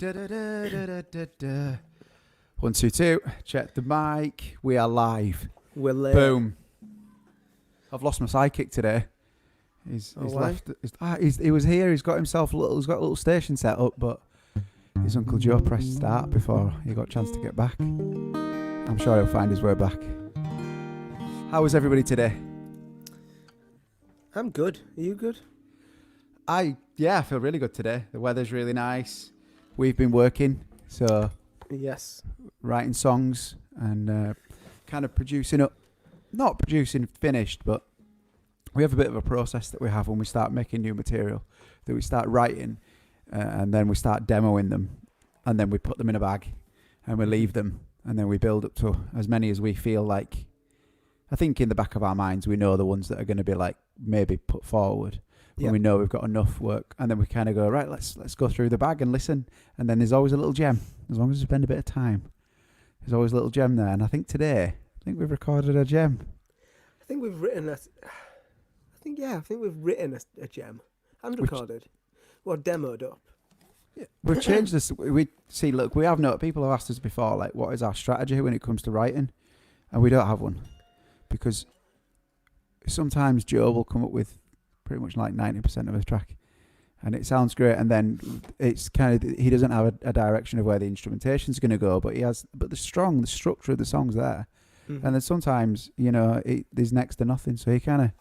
Da-da-da-da-da-da. 1, 2, 2. Check the mic. We are live. We're late. Boom. I've lost my sidekick today. He's why? left. He was here. He's got himself he's got a little station set up, but his Uncle Joe pressed start before he got a chance to get back. I'm sure he'll find his way back. How was everybody today? I'm good. Are you good? I feel really good today. The weather's really nice. We've been working, so Yes. writing songs and kind of not producing finished, but we have a bit of a process that we have when we start making new material, that we start writing and then we start demoing them, and then we put them in a bag and we leave them, and then we build up to as many as we feel like. I think in the back of our minds we know the ones that are going to be like maybe put forward. When we know we've got enough work, and then we kind of go, right, let's go through the bag and listen, and then there's always a little gem. As long as we spend a bit of time, there's always a little gem there. And I think today, we've recorded a gem. I think we've written a gem and recorded. Demoed up. Yeah, we've changed this. We have people have asked us before, like, what is our strategy when it comes to writing, and we don't have one, because sometimes Joe will come up with pretty much like 90% of a track, and it sounds great, and then it's kind of, he doesn't have a direction of where the instrumentation's going to go, but the structure of the song's there. Mm-hmm. And then sometimes there's next to nothing, so he kind of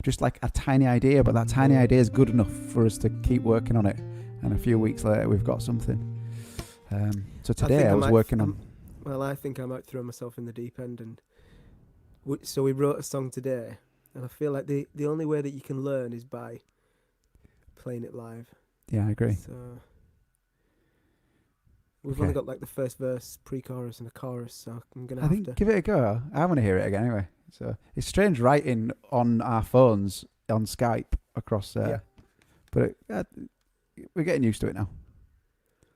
just like a tiny idea, but that tiny idea is good enough for us to keep working on it, and a few weeks later we've got something. So today I was working on. Well, I think I might throw myself in the deep end, and so we wrote a song today. And I feel like the only way that you can learn is by playing it live. Yeah, I agree. So we've only got like the first verse, pre-chorus, and a chorus. So I'm gonna have to give it a go. I want to hear it again anyway. So it's strange writing on our phones on Skype across there, but we're getting used to it now.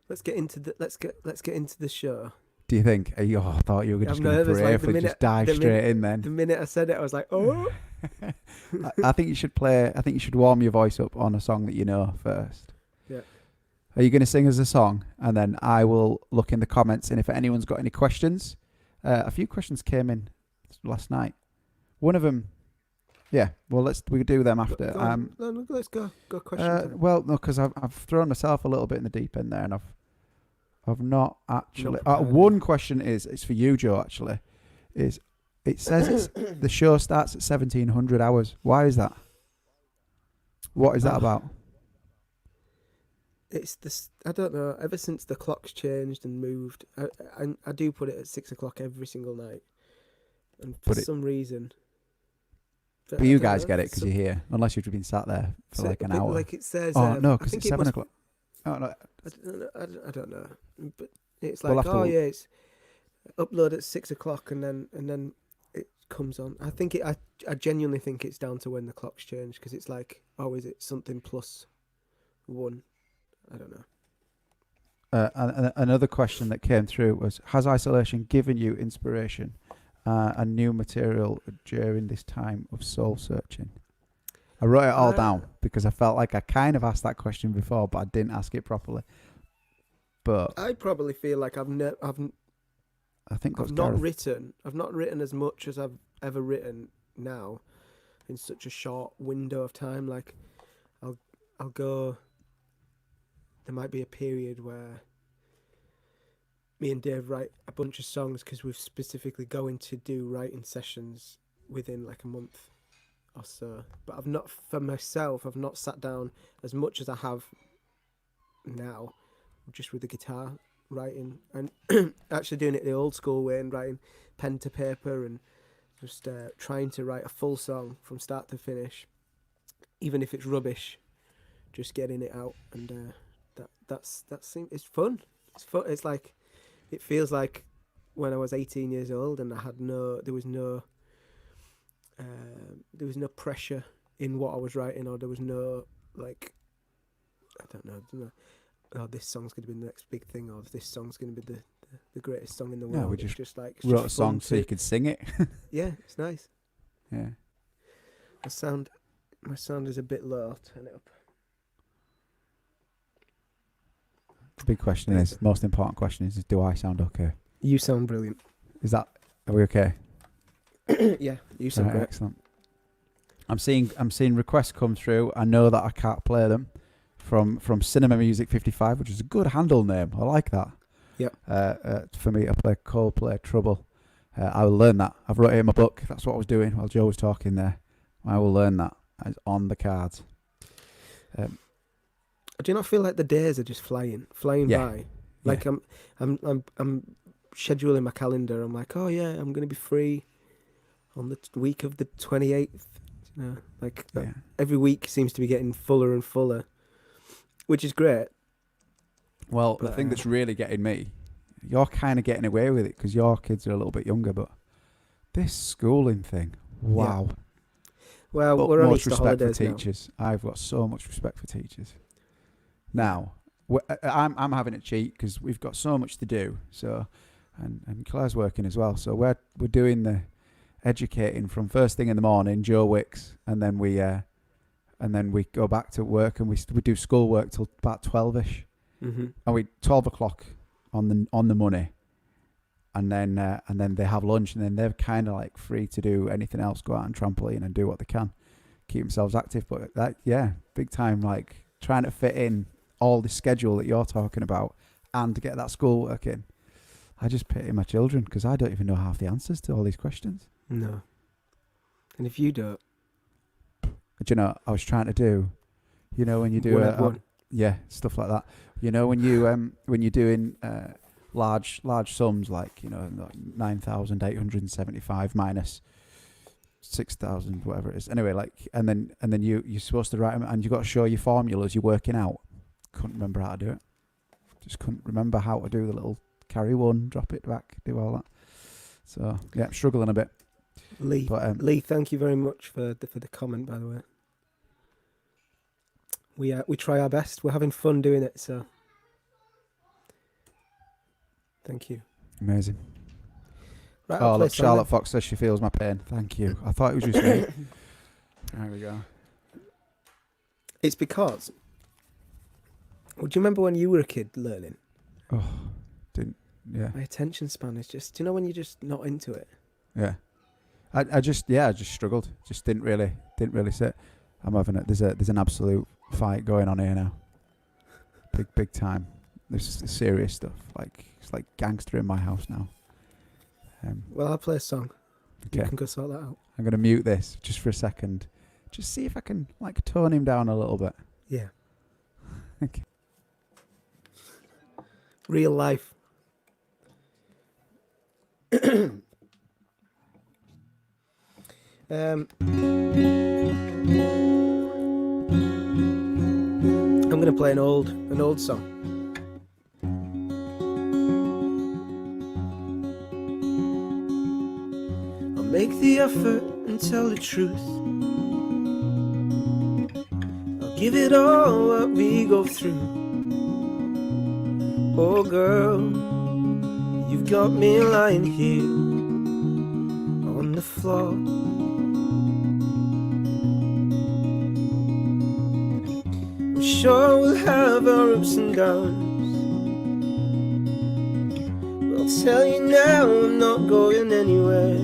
Let's get into the show. Do you think? I thought you were just going to brave and just dive straight in then. The minute I said it, I was like, oh. I think you should warm your voice up on a song that you know first. Yeah. Are you going to sing us a song? And then I will look in the comments, and if anyone's got any questions. A few questions came in last night. One of them, we do them after. Let's go questions. Well, no, because I've thrown myself a little bit in the deep end there, and I've not actually. One question it's for you, Joe. Actually, it says the show starts at 1700 hours. Why is that? What is that about? It's this. I don't know. Ever since the clock's changed and moved, I do put it at 6 o'clock every single night, and for some reason. But you guys get it because you're here, unless you've been sat there for like an hour. Like it says. No, because it's 7 o'clock. Oh no. I don't know, but it's like it's upload at 6 o'clock and then it comes on. I genuinely think it's down to when the clock's changed, because it's like, is it something plus 1? I don't know. Another question that came through was: has isolation given you inspiration and new material during this time of soul searching? I wrote it all down because I felt like I kind of asked that question before, but I didn't ask it properly. But I probably feel like I've not written as much as I've ever written now in such a short window of time. Like I'll go. There might be a period where me and Dave write a bunch of songs because we're specifically going to do writing sessions within like a month or so. But I've not sat down as much as I have now, just with the guitar writing, and actually doing it the old school way and writing pen to paper and just trying to write a full song from start to finish, even if it's rubbish, just getting it out. And it's fun. It's fun. It's like, it feels like when I was 18 years old and there was no pressure in what I was writing, or there was no, like, I don't know, this song's going to be the next big thing, or this song's going to be the greatest song in the world. No, we just like wrote a song so you could sing it. Yeah, it's nice. Yeah. My sound is a bit low. I'll turn it up. The big question is, most important question is, do I sound okay? You sound brilliant. Are we okay? Yeah, you sound great. Excellent. I'm seeing requests come through. I know that I can't play them from Cinema Music 55, which is a good handle name. I like that. Yep. For me to play Coldplay Trouble. I will learn that. I've wrote it in my book. That's what I was doing while Joe was talking there. I will learn that. It's on the cards. Do you not feel like the days are just flying by? Like I'm scheduling my calendar. I'm like, oh yeah, I'm gonna be free on the week of the 28th. You know, like every week seems to be getting fuller and fuller, which is great. Well, the thing that's really getting me, you're kind of getting away with it because your kids are a little bit younger, but this schooling thing, wow. Yeah. Well, but we're on much Easter respect for holidays teachers. Now. I've got so much respect for teachers. Now, I'm having a cheat because we've got so much to do. So, and Claire's working as well. So we're doing the educating from first thing in the morning, Joe Wicks, and then we go back to work and we do school work till about 12ish. Mm-hmm. And we 12 o'clock on the money, and then they have lunch, and then they're kind of like free to do anything else, go out on trampoline and do what they can, keep themselves active. But that, big time, like trying to fit in all the schedule that you're talking about and to get that school work in. I just pity my children because I don't even know half the answers to all these questions. No. And if you don't, do you know I was trying to do? You know when you do stuff like that. You know when you're doing large sums like 9,875 minus 6,000 whatever it is. Anyway, like and then you're supposed to write them and you got to show your formulas you're working out. Couldn't remember how to do it. Just couldn't remember how to do the little carry one, drop it back, do all that. So yeah, I'm struggling a bit. Lee, thank you very much for the comment, by the way. We try our best. We're having fun doing it, so thank you. Amazing. Right, oh, look, Charlotte Fox says she feels my pain. Thank you. I thought it was just me. There we go. It's because... Well, do you remember when you were a kid learning? Oh, yeah. My attention span is just... Do you know when you're just not into it? Yeah. I just struggled. Just didn't really sit. I'm having it. There's an absolute fight going on here now. Big time. This is serious stuff. Like it's like gangster in my house now. Well, I'll play a song. Okay. You can go sort that out. I'm gonna mute this just for a second. Just see if I can like tone him down a little bit. Yeah. Okay. Real life. I'm gonna play an old song. I'll make the effort and tell the truth. I'll give it all what we go through. Oh girl, you've got me lying here on the floor. I'm sure we'll have our ups and downs. I'll tell you now, I'm not going anywhere.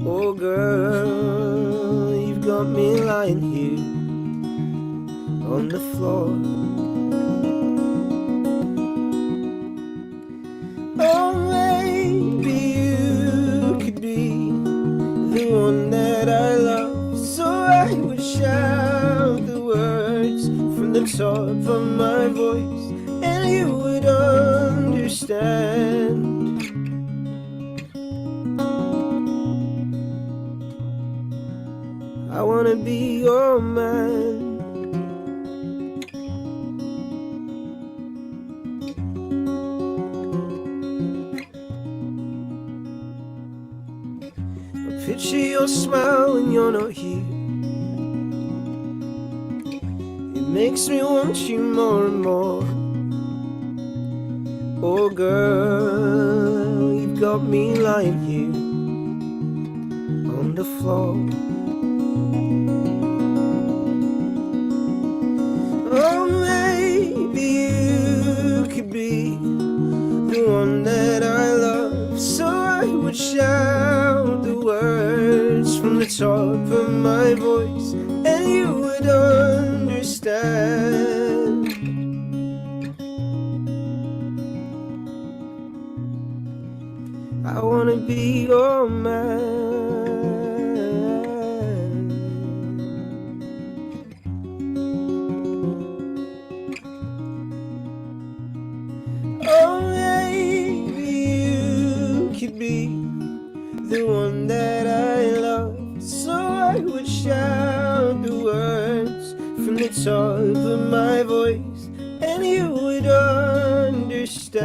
Oh girl, you've got me lying here on the floor. Oh, maybe you could be the one that I love. So I would shout the words from the top of my voice, and you would understand. I wanna be your man. Picture your smile when you're not here. It makes me want you more and more. Oh girl, you've got me lying here on the floor. Oh, maybe you top of my voice, and you would understand. I wanna be your man. Oh, maybe you could be the one that I love, so I would shout the words from the top of my voice, and you would understand.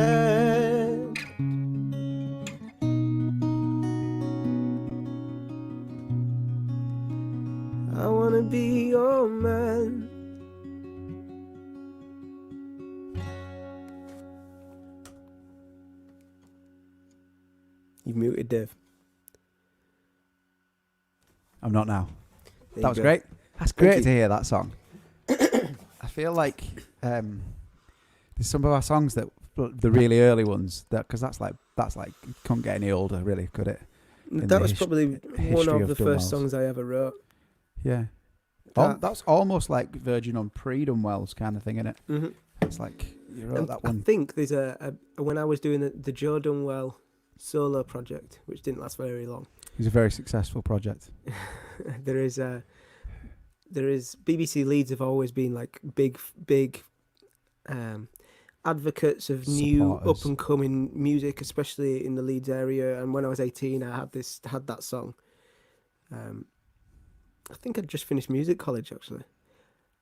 I wanna be your man. You muted, Dave. I'm not now. There That you was go. great. That's Thank great you. to hear that song. I feel like there's some of our songs that the really early ones because that's like it couldn't get any older, really, could it? In That the was probably one history of the of first Dunwells. songs I ever wrote. Yeah. That- That's almost like Virgin on pre-Dunwells kind of thing, isn't it? Mhm. It's like you wrote And that I one. think there's a when I was doing the Joe Dunwell solo project, which didn't last very long. It was a very successful project. there is BBC Leeds have always been like big advocates of new Supporters. up and coming music, especially in the Leeds area. And when I was 18, I had that song. I think I'd just finished music college actually,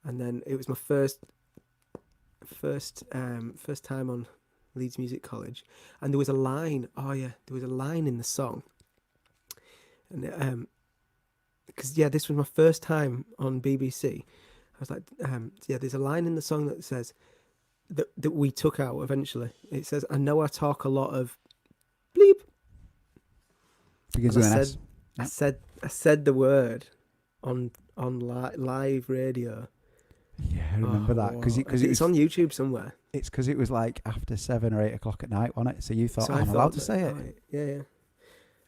and then it was my first time on Leeds Music College, and there was a line. Oh yeah, there was a line in the song, and because this was my first time on BBC. I was like, there's a line in the song that says that we took out eventually. It says, "I know I talk a lot of bleep." Begins And with I an said, S. I said the word on live radio. Yeah, I remember that because it's it was on YouTube somewhere. It's because it was like after 7 or 8 o'clock at night, wasn't it? So you thought, So I'm I allowed thought to say it. that, yeah.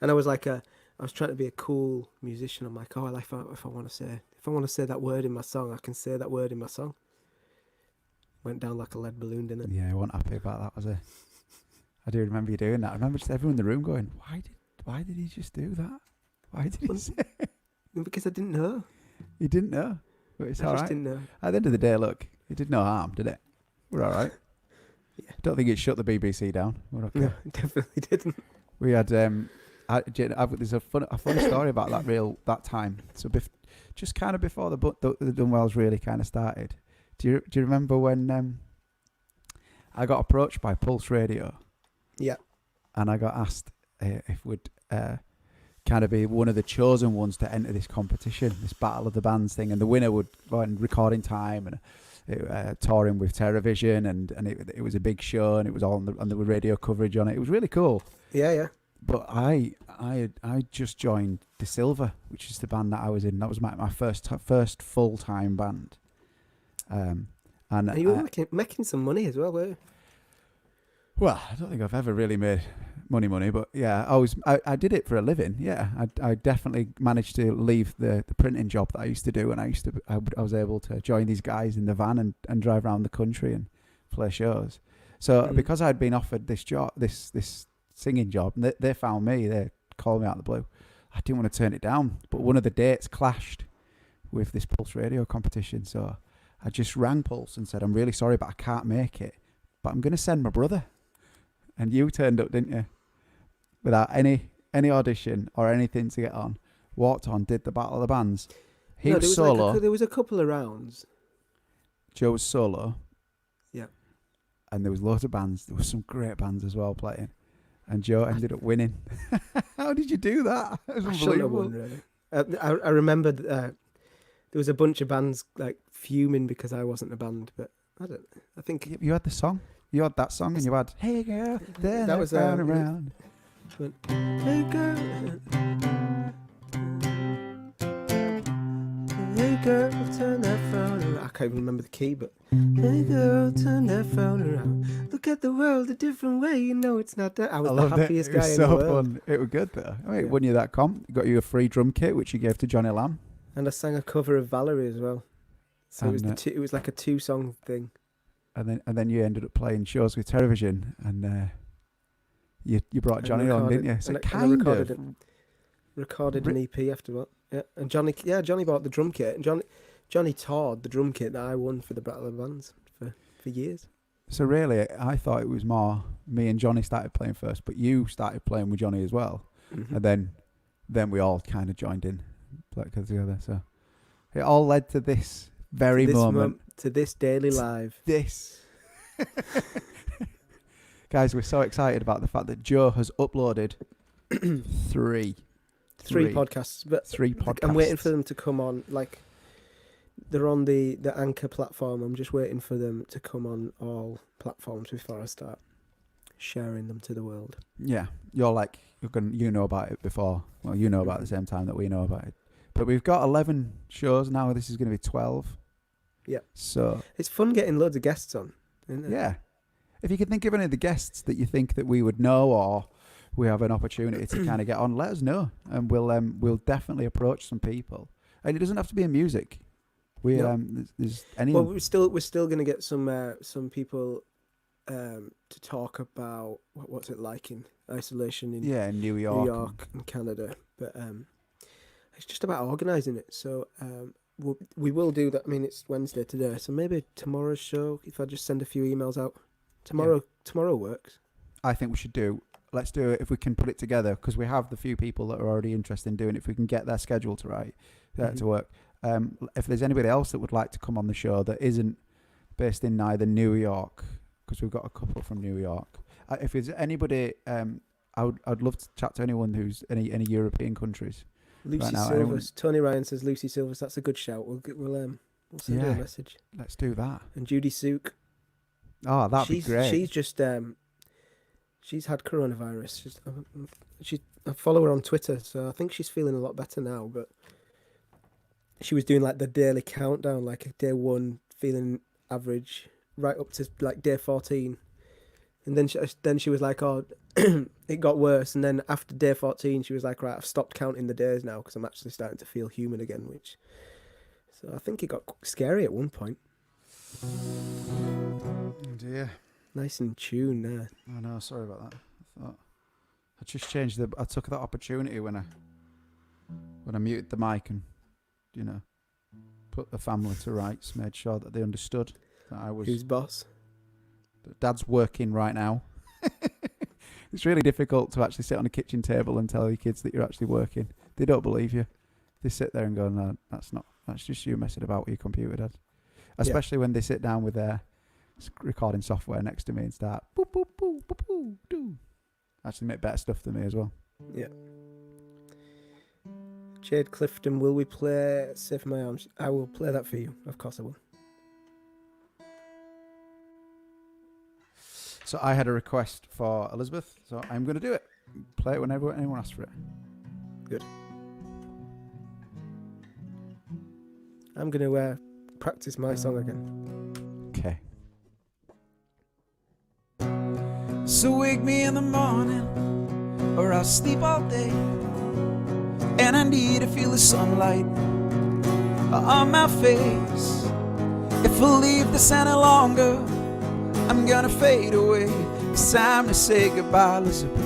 And I was like, I was trying to be a cool musician. I'm like, if I want to say that word in my song, I can say that word in my song. Went down like a lead balloon, didn't it? Yeah, I wasn't happy about that, was I? I do remember you doing that. I remember just everyone in the room going, why did he just do that? Why did he say it? Because I didn't know. You didn't know. But it's I all just right. didn't know. At the end of the day, look, it did no harm, did it? We're all right. Yeah. Don't think it shut the BBC down. We're okay. No, it definitely didn't. We had there's a funny story about that time. So just kind of before the Dunwells really kind of started. Do you remember when I got approached by Pulse Radio? Yeah. And I got asked if we'd kind of be one of the chosen ones to enter this competition, this Battle of the Bands thing, and the winner would go in recording time and touring with Terrorvision, and it was a big show, and it was all on the radio coverage on it. It was really cool. Yeah. But I just joined De Silva, which is the band that I was in. That was my first full time band. And you were making some money as well, weren't you? Well, I don't think I've ever really made money, but yeah, I did it for a living. Yeah, I definitely managed to leave the printing job that I used to do, and I was able to join these guys in the van and drive around the country and play shows. So because I'd been offered this job, this singing job, and they found me, they called me out of the blue. I didn't want to turn it down, but one of the dates clashed with this Pulse Radio competition, so I just rang Pulse and said, I'm really sorry, but I can't make it, but I'm going to send my brother. And you turned up, didn't you? Without any audition or anything to get on. Walked on, did the Battle of the Bands. He was solo. There was a couple of rounds. Joe was solo. Yeah. And there was loads of bands. There was some great bands as well playing. And Joe ended up winning. How did you do that? It was I shouldn't have unbelievable. won, really. I remember there was a bunch of bands like fuming because I wasn't a band, but I think You had the song. You had that song and you had, hey girl, then that was around. Hey girl, hey girl, turn that phone around. I can't even remember the key, but hey girl, turn that phone around. Look at the world a different way. You know it's not that. I was the happiest it. It guy was in so the world. fun. It was good though. I mean, Yeah. it won you that comp. Got you a free drum kit, which you gave to Johnny Lamb. And I sang a cover of Valerie as well. So it was And, it was like a 2-song thing. And then you ended up playing shows with Television, and you brought And Johnny on, didn't you? So and I kind recorded of. Recorded an EP after that. Yeah, and Johnny bought the drum kit, and Johnny toured the drum kit that I won for the Battle of the Bands for years. So really, I thought it was more me and Johnny started playing first, but you started playing with Johnny as well, Mm-hmm. and then we all kind of joined in, like together. So it all led to this very moment. To this daily live. This. Guys, we're so excited about the fact that Joe has uploaded three podcasts, but 3 podcasts. I'm waiting for them to come on. Like, they're on the Anchor platform. I'm just waiting for them to come on all platforms before I start sharing them to the world. Yeah, you know about it before. Well, you know about it at the same time that we know about it. But we've got 11 shows now. This is going to be 12. Yeah. So it's fun getting loads of guests on, isn't it? yeah. If you could think of any of the guests that you think that we would know or we have an opportunity to kind of get on, let us know, and we'll definitely approach some people. And it doesn't have to be in music. There's any. Well, we're still going to get some people to talk about what's it like in isolation in in New York and Canada, but it's just about organising it. So we will do that. I mean, it's Wednesday today, so maybe tomorrow's show, if I just send a few emails out. Tomorrow works. I think we should do. Let's do it if we can put it together, because we have the few people that are already interested in doing it. If we can get their schedule to work. If there's anybody else that would like to come on the show that isn't based in either New York, because we've got a couple from New York. If there's anybody, I'd love to chat to anyone who's any European countries. Lucy right now, Silvers. Tony Ryan says Lucy Silvers. That's a good shout. We'll send her a message. Let's do that. And Judy Sook. Oh, that'd be great. She's just she's had coronavirus. I follow her on Twitter, so I think she's feeling a lot better now. But she was doing like the daily countdown, like day 1 feeling average, right up to like day 14, and then she was like, oh, it got worse. And then after day 14, she was like, right, I've stopped counting the days now because I'm actually starting to feel human again. So I think it got scary at one point. Oh dear. Nice and tuned there. I know, sorry about that. I just changed I took that opportunity when I muted the mic and, put the family to rights, made sure that they understood that I was... Who's boss? That Dad's working right now. It's really difficult to actually sit on a kitchen table and tell your kids that you're actually working. They don't believe you. They sit there and go, no, that's just you messing about with your computer, Dad. Especially when they sit down with their recording software next to me and start boop, boop, boop, boop, boop, do. Actually make better stuff than me as well. Yeah. Jade Clifton, will we play Save My Arms? I will play that for you. Of course I will. So I had a request for Elizabeth, so I'm going to do it. Play it whenever anyone asks for it. Good. I'm going to practice my song again. Okay. So wake me in the morning, or I'll sleep all day, and I need to feel the sunlight on my face. If I leave this any longer, I'm gonna fade away. It's time to say goodbye, Elizabeth.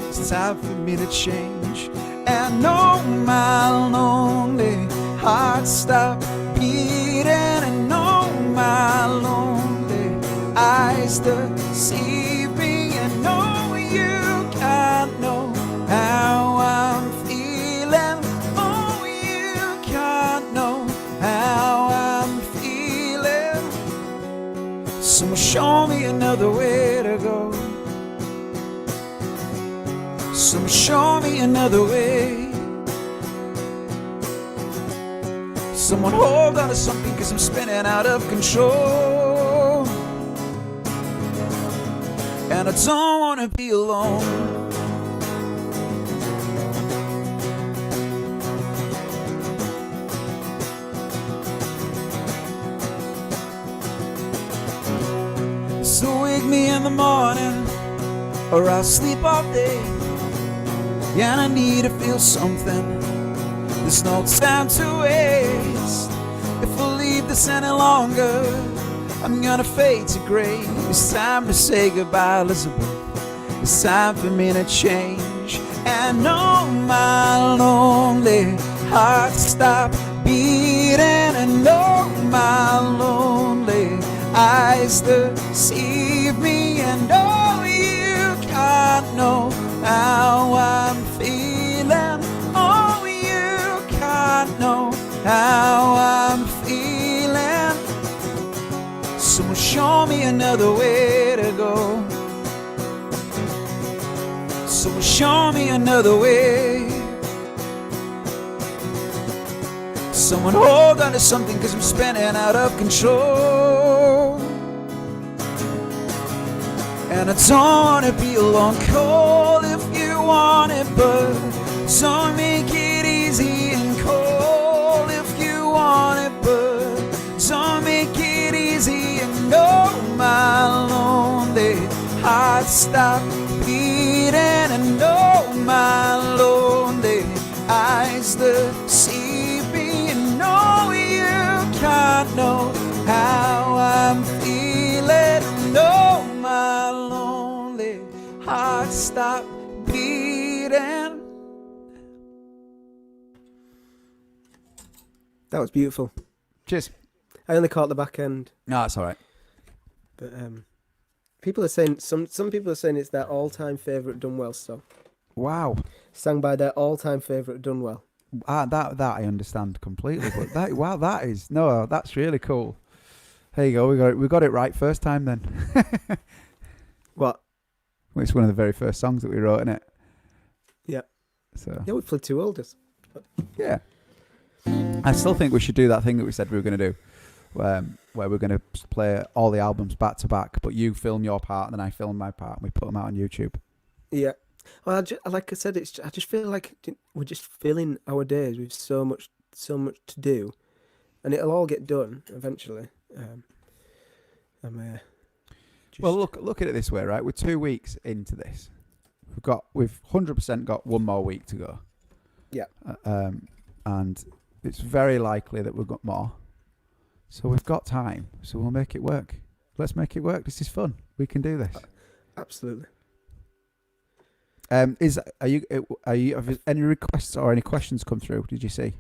It's time for me to change. And know my lonely heart stop beating, and know my lonely eyes deceive me, and know you can't know how I'm feeling. Oh, you can't know how I'm feeling. So show me another way to go. So show me another way. Someone hold on to something, 'cause I'm spinning out of control, and I don't wanna be alone. in the morning, or I'll sleep all day. Yeah, and I need to feel something. There's no time to waste. If I leave this any longer, I'm gonna fade to grey. It's time to say goodbye, Elizabeth. It's time for me to change. And oh, my lonely heart stop beating. And oh, my lonely eyes deceive me. And oh, you can't know how I'm feeling. Oh, you can't know how I'm feeling. Someone show me another way to go. Someone show me another way. Someone hold on to something, 'cause I'm spinning out of control. And I don't wanna be alone. Call if you want it, but don't make it easy. And call if you want it, but don't make it easy. And oh, my lonely heart stop beating. And oh, my lonely eyes deceive me. And no, you can't know how I'm feeling. And oh, my lonely heart stop beating. That was beautiful. Cheers. I only caught the back end, No, that's all right. but people are saying some people are saying it's their all-time favourite Dunwells song, Wow. sang by their all-time favourite Dunwell. That I understand completely, but that's really cool. There you go. We got it right first time then. What? It's one of the very first songs that we wrote, isn't it? Yeah. So Yeah, we played two oldest. yeah. I still think we should do that thing that we said we were going to do, where we're going to play all the albums back to back, but you film your part and then I film my part, and we put them out on YouTube. Yeah. Well, like I said, I just feel like we're just filling our days with so much to do, and it'll all get done eventually. Well, look at it this way, right? We're 2 weeks into this. We've 100% got one more week to go. Yeah. And it's very likely that we've got more. So we've got time. So we'll make it work. Let's make it work. This is fun. We can do this. Absolutely. Have any requests or any questions come through? Did you see?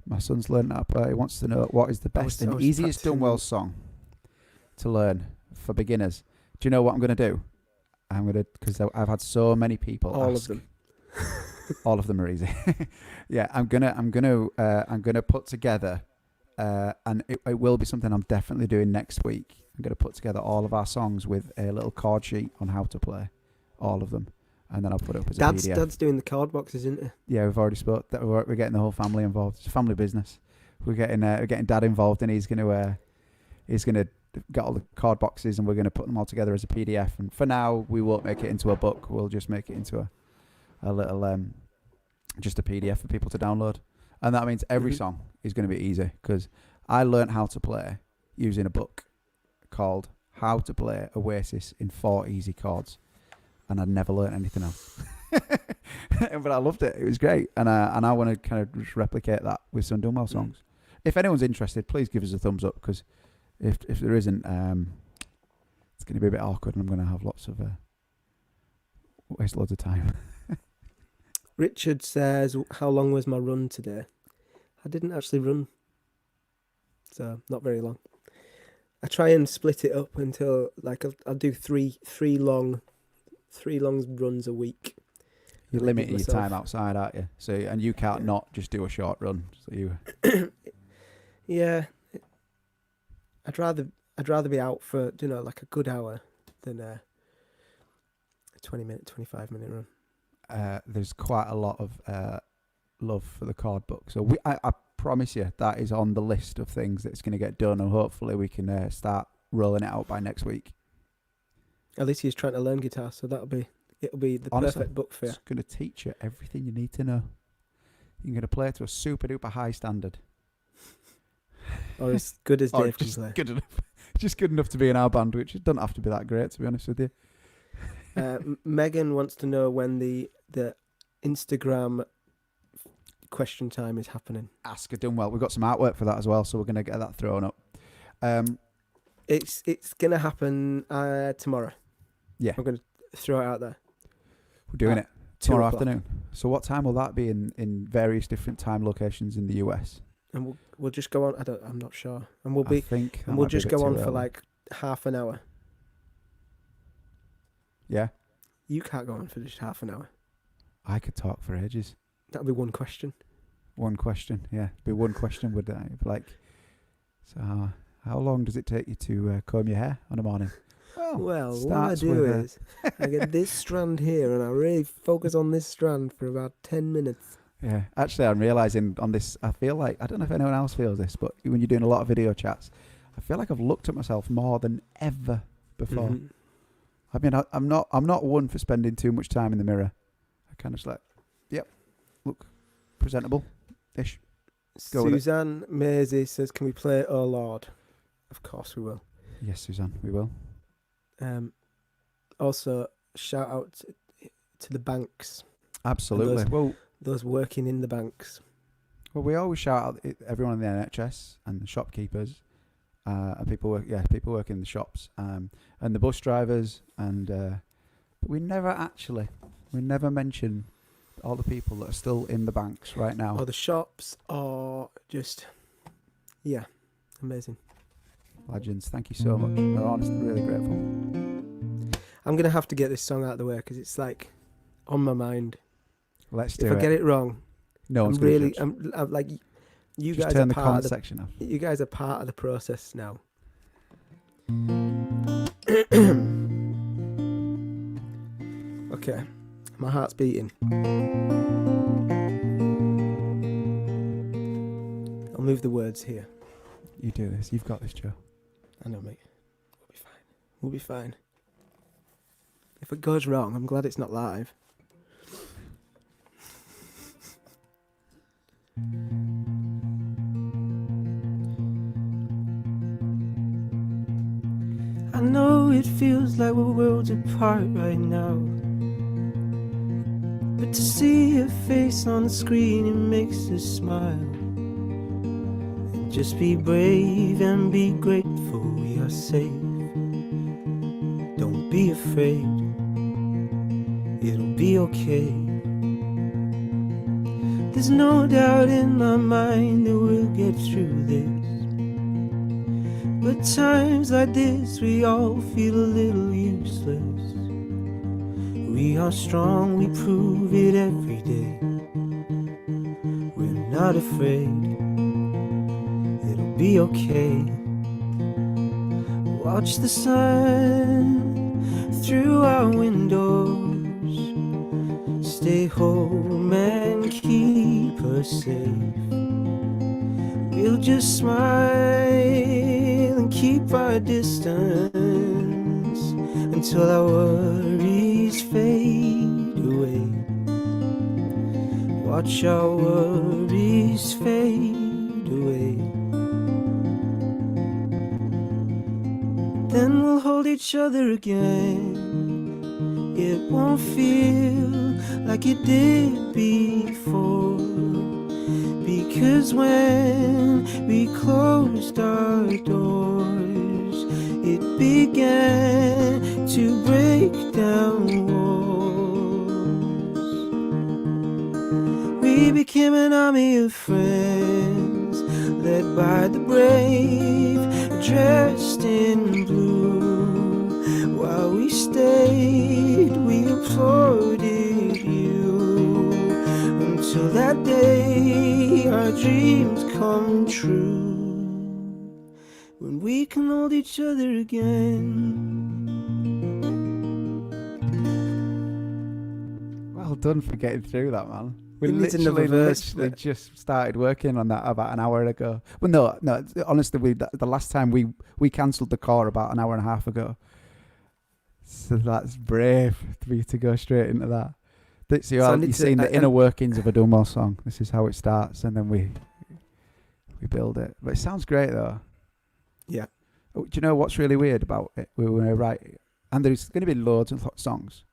My son's learned that, but he wants to know what is the best and easiest Dunwells song to learn for beginners. Do you know what I'm going to do? Because I've had so many people all ask. of them. All of them are easy. Yeah, I'm gonna put together, and it will be something I'm definitely doing next week. I'm gonna put together all of our songs with a little chord sheet on how to play all of them, and then I'll put it up as a PDF. Dad's doing the card boxes, isn't he? Yeah, we've already spoke. We're getting the whole family involved. It's a family business. We're getting Dad involved, and he's gonna get all the card boxes, and we're gonna put them all together as a PDF. And for now, we won't make it into a book. We'll just make it into a little just a PDF for people to download, and that means every song is going to be easy, because I learned how to play using a book called How to Play Oasis in 4 Easy Chords, and I'd never learned anything else. But I loved it. It was great, and I want to kind of just replicate that with some Dunwell songs. If anyone's interested, please give us a thumbs up, because if there isn't, it's going to be a bit awkward, and I'm going to have waste loads of time. Richard says, how long was my run today? I didn't actually run, so not very long. I try and split it up until, like, I'll do three long runs a week. You're limiting your time outside, aren't you? So, and you can't not just do a short run. So you. Yeah, I'd rather be out for like a good hour than a 20-minute, 25-minute run. There's quite a lot of love for the card book. So I promise you that is on the list of things that's going to get done, and hopefully we can start rolling it out by next week. Alicia's trying to learn guitar, so it'll be the Honestly, perfect book for you. It's going to teach you everything you need to know. You're going to play to a super duper high standard. Or as good as Dave can play. Good enough. Just good enough to be in our band, which doesn't have to be that great, to be honest with you. Megan wants to know when the Instagram question time is happening. Ask her Dunwell. We've got some artwork for that as well, so we're going to get that thrown up. It's going to happen tomorrow. Yeah. I'm going to throw it out there. We're doing it tomorrow 2:00. afternoon. So what time will that be in various different time locations in the US? And we'll just go on. I'm not sure. And we'll We'll just go on for like half an hour. Yeah. You can't go on for just half an hour. I could talk for ages. That'll be one question. One question, yeah. It'd be one question, would I? Like, so how long does it take you to comb your hair on a morning? Well, what I do is I get this strand here and I really focus on this strand for about 10 minutes. Yeah, actually, I'm realising on this, I feel like, I don't know if anyone else feels this, but when you're doing a lot of video chats, I feel like I've looked at myself more than ever before. Mm-hmm. I mean, I'm not one for spending too much time in the mirror. I kind of just like, yep, look presentable-ish. Go with it. Suzanne Maisie says, can we play Oh Lord? Of course we will. Yes, Suzanne, we will. Also, shout out to the banks. Absolutely. Those working in the banks. Well, we always shout out everyone in the NHS and the shopkeepers, and people work in the shops, and the bus drivers, and but we never mention all the people that are still in the banks right now. Or the shops, or just, yeah, amazing. Legends, thank you so much. We're honestly really grateful. I'm going to have to get this song out of the way because it's like on my mind. Let's do it. If I get it wrong, no one's I'm like, you just guys turn are the part comment of section off. You guys are part of the process now. Okay, my heart's beating. I'll move the words here. You do this. You've got this, Joe. I know, mate. We'll be fine. We'll be fine. If it goes wrong, I'm glad it's not live. I know it feels like we're worlds apart right now, but to see your face on the screen, it makes us smile. And just be brave and be grateful we are safe. Don't be afraid, it'll be okay. There's no doubt in my mind that we'll get through this. But times like this, we all feel a little useless. We are strong, we prove it every day. We're not afraid, it'll be okay. Watch the sun through our windows. Stay home and keep us safe. We'll just smile and keep our distance until our worries fade away. Watch our worries fade away. Then we'll hold each other again. It won't feel like it did before, because when we closed our doors, it began to break down walls. We became an army of friends, led by the brave, dressed in blue. While we stayed, we applauded you, until that day our dreams come true, when we can hold each other again. Well done for getting through that, man. We It needs another verse, literally just started working on that about an hour ago. Well, no. Honestly, the last time we cancelled the core about an hour and a half ago. So that's brave for you to go straight into that. So you've seen the inner workings of a Dunwells song. This is how it starts, and then we build it. But it sounds great, though. Yeah. Do you know what's really weird about it? We were right, and there's going to be loads of songs,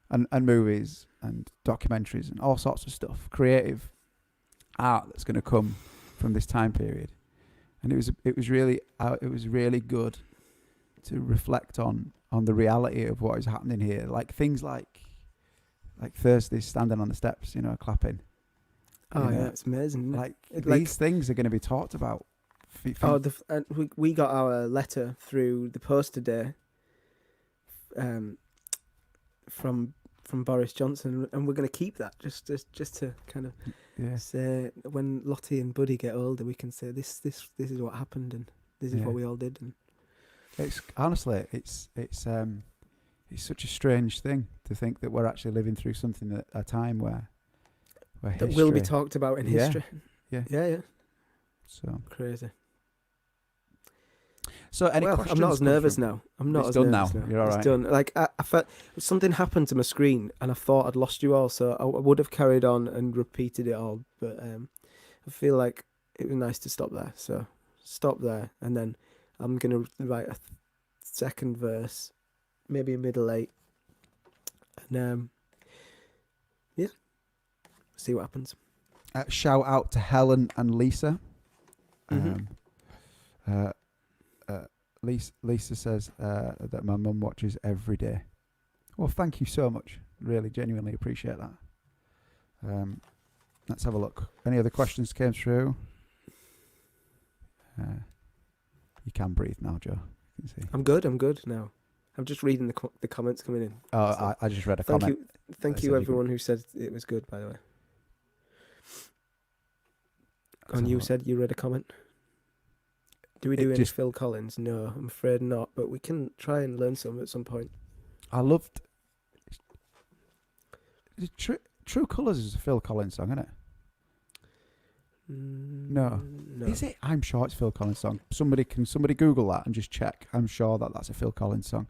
and movies and documentaries and all sorts of stuff, creative art that's going to come from this time period, and it was really good to reflect on the reality of what is happening here, like things like Thursday standing on the steps, clapping. Oh yeah, it's amazing. Like these things are going to be talked about. And we got our letter through the post today, from Boris Johnson, and we're going to keep that just to kind of say when Lottie and Buddy get older, we can say this is what happened and this is what we all did. And it's honestly it's such a strange thing to think that we're actually living through something at a time where that will be talked about in history. Yeah. So crazy. So any questions? I'm not as nervous now. It's done now. You're all right. It's done. Like I felt something happened to my screen, and I thought I'd lost you all, so I would have carried on and repeated it all. But I feel like it was nice to stop there. So stop there, and then I'm gonna write a second verse, maybe a middle eight, and see what happens. Shout out to Helen and Lisa. Lisa says that my mum watches every day. Well, thank you so much. Really, genuinely appreciate that. Let's have a look. Any other questions came through? You can breathe now, Joe. You can see. I'm good now. I'm just reading the comments coming in. Oh, so I just read a comment. Thank you, everyone who said it was good, by the way. And you said you read a comment? Do we do any Phil Collins? No, I'm afraid not, but we can try and learn some at some point. I loved... True Colours is a Phil Collins song, isn't it? No. Is it? I'm sure it's a Phil Collins song. Somebody Google that and just check. I'm sure that's a Phil Collins song.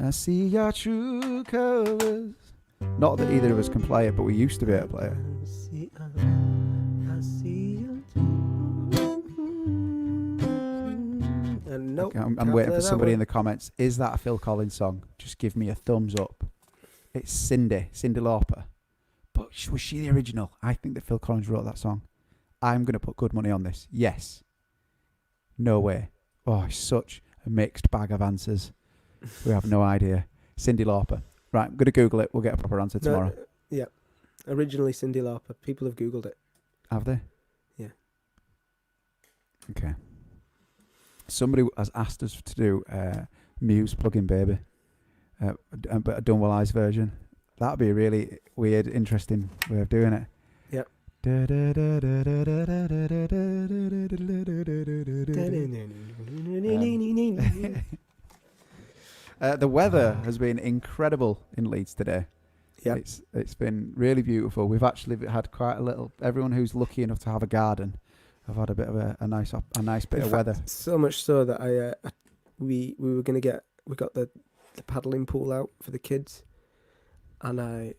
I see your true colours. Not that either of us can play it, but we used to be able to play it. I see your nope. Okay, I'm waiting for somebody in the comments. Is that a Phil Collins song? Just give me a thumbs up. It's Cyndi Lauper. But was she the original? I think that Phil Collins wrote that song. I'm going to put good money on this. Yes. No way. Oh, such a mixed bag of answers. We have no idea. Cyndi Lauper. Right, I'm going to Google it. We'll get a proper answer tomorrow. Yeah. Originally Cyndi Lauper. People have Googled it. Have they? Yeah. Okay. Somebody has asked us to do Muse Plug-in Baby, but a Dunwells version. That would be a really weird, interesting way of doing it. Yep. The weather has been incredible in Leeds today. Yeah, it's been really beautiful. We've actually had quite a little. Everyone who's lucky enough to have a garden, have had a bit of a nice bit of weather. So much so that we got the paddling pool out for the kids, and I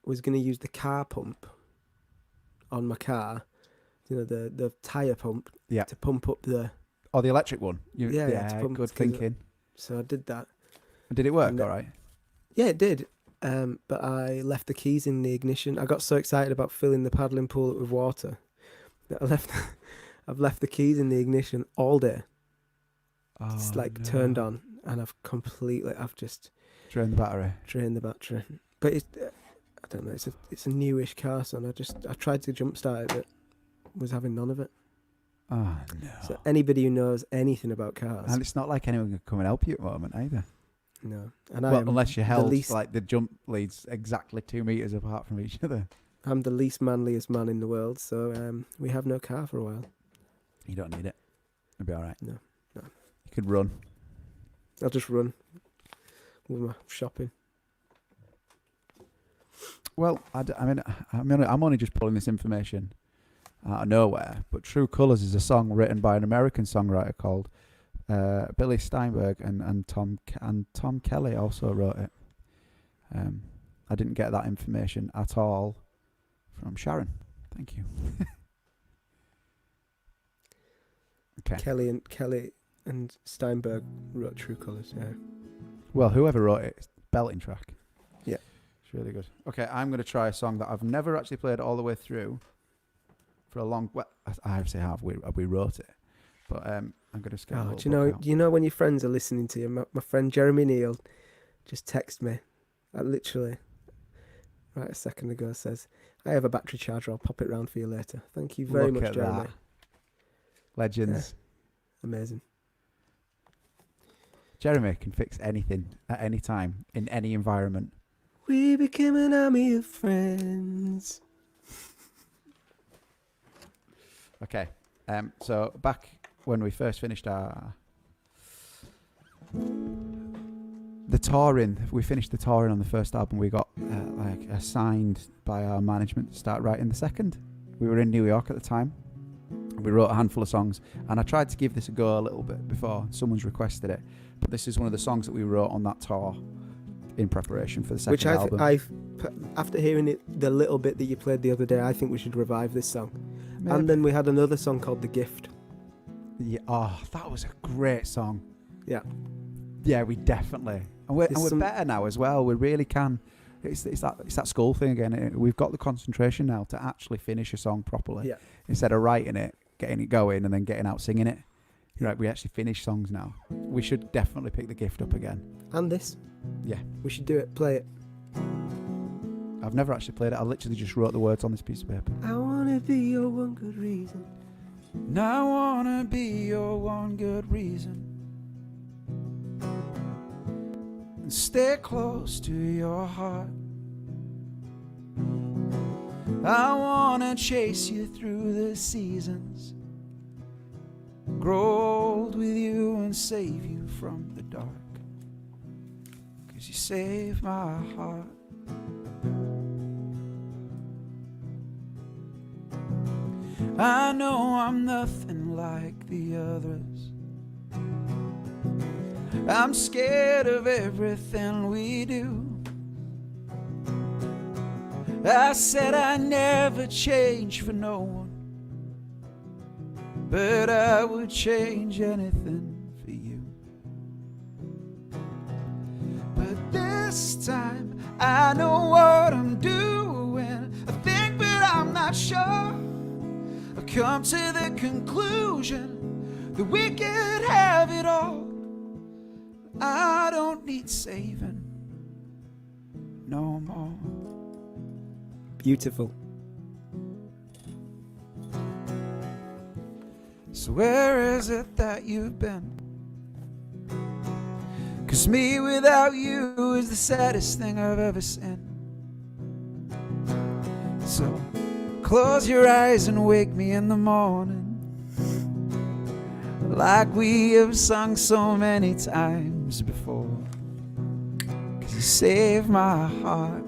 was going to use the car pump on my car, the tyre pump, to pump up the electric one. To pump good thinking. So I did that. Did it work all right? Yeah, it did. But I left the keys in the ignition. I got so excited about filling the paddling pool up with water that I've left the keys in the ignition all day. It's turned on, and I've just drained the battery. But I don't know. It's a newish car, so I tried to jumpstart it, but was having none of it. Oh no! So anybody who knows anything about cars, and it's not like anyone can come and help you at the moment either. No, and unless you're held the jump leads exactly 2 meters apart from each other. I'm the least manliest man in the world, so we have no car for a while. You don't need it. It'll be all right. No. You could run. I'll just run with my shopping. Well, I'm only just pulling this information out of nowhere, but True Colours is a song written by an American songwriter called Billy Steinberg, and Tom Kelly also wrote it. I didn't get that information at all from Sharon. Thank you. Okay. Kelly And Steinberg wrote True Colours. Yeah. Well, whoever wrote it, it's a belting track. Yeah. It's really good. Okay, I'm going to try a song that I've never actually played all the way through for a long... Well, I obviously have. We wrote it. But I'm going to skip a little do you know when your friends are listening to you? My friend Jeremy Neal just texted me. Literally, right a second ago, says, I have a battery charger. I'll pop it round for you later. Thank you very much, Jeremy. That. Legends. Yeah. Amazing. Jeremy can fix anything at any time in any environment. We became an army of friends. Okay. So back when we first finished the touring, we finished the touring on the first album. We got assigned by our management to start writing the second. We were in New York at the time. We wrote a handful of songs, and I tried to give this a go a little bit before someone's requested it. But this is one of the songs that we wrote on that tour in preparation for the second album. After hearing it, the little bit that you played the other day, I think we should revive this song. Maybe. And then we had another song called The Gift. Yeah, that was a great song. Yeah. Yeah, we definitely. And we're better now as well. We really can. It's that school thing again. We've got the concentration now to actually finish a song properly. Yeah. Instead of writing it, getting it going, and then getting out singing it. Right, we actually finish songs now. We should definitely pick The Gift up again. And this. Yeah. We should do it. Play it. I've never actually played it. I literally just wrote the words on this piece of paper. I wanna be your one good reason. And I wanna be your one good reason. And stay close to your heart. I wanna chase you through the seasons. Grow old with you and save you from the dark. 'Cause you save my heart. I know I'm nothing like the others. I'm scared of everything we do. I said I never change for no one, but I would change anything for you. But this time I know what I'm doing. I think, but I'm not sure. I've come to the conclusion that we could have it all. I don't need saving no more. Beautiful. So where is it that you've been? 'Cause me without you is the saddest thing I've ever seen. So close your eyes and wake me in the morning, like we have sung so many times before. 'Cause you saved my heart.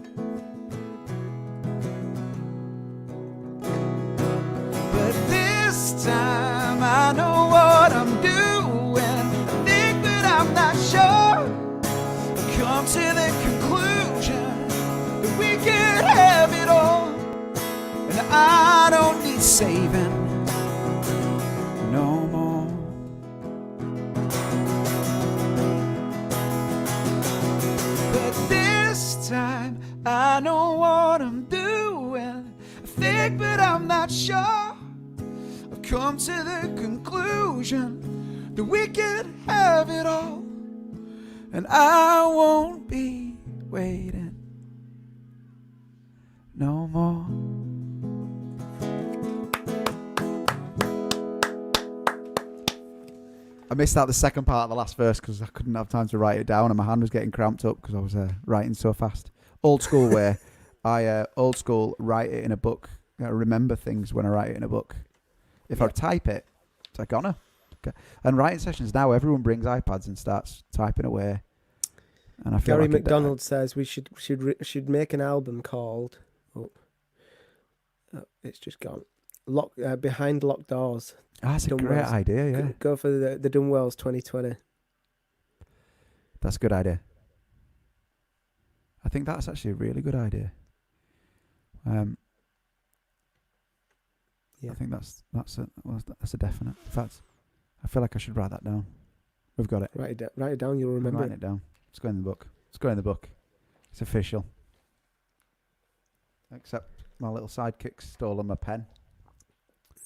But this time I know what I'm doing. I think, but I'm not sure. Come to the conclusion that we can have it all. And I don't need saving no more. But this time I know what I'm doing. I think, but I'm not sure. I've come to the conclusion that we could have it all. And I won't be waiting no more. I missed out the second part of the last verse because I couldn't have time to write it down and my hand was getting cramped up because I was writing so fast. Old school way. I old school write it in a book. I remember things when I write it in a book. If I type it, it's like honor. Okay. And writing sessions now, everyone brings iPads and starts typing away. And I feel Gary like McDonald says we should make an album called. Oh, it's just gone. Behind Locked Doors. That's a Dunwells. great idea, yeah. Go for the Dunwells 2020. That's a good idea. I think that's actually a really good idea. Yeah. I think that's a definite. In fact, I feel like I should write that down. We've got it. Write it down. You'll I'm remember writing it. it down. Let's go in the book. Let's go in the book. It's official. Except my little sidekick's stolen my pen.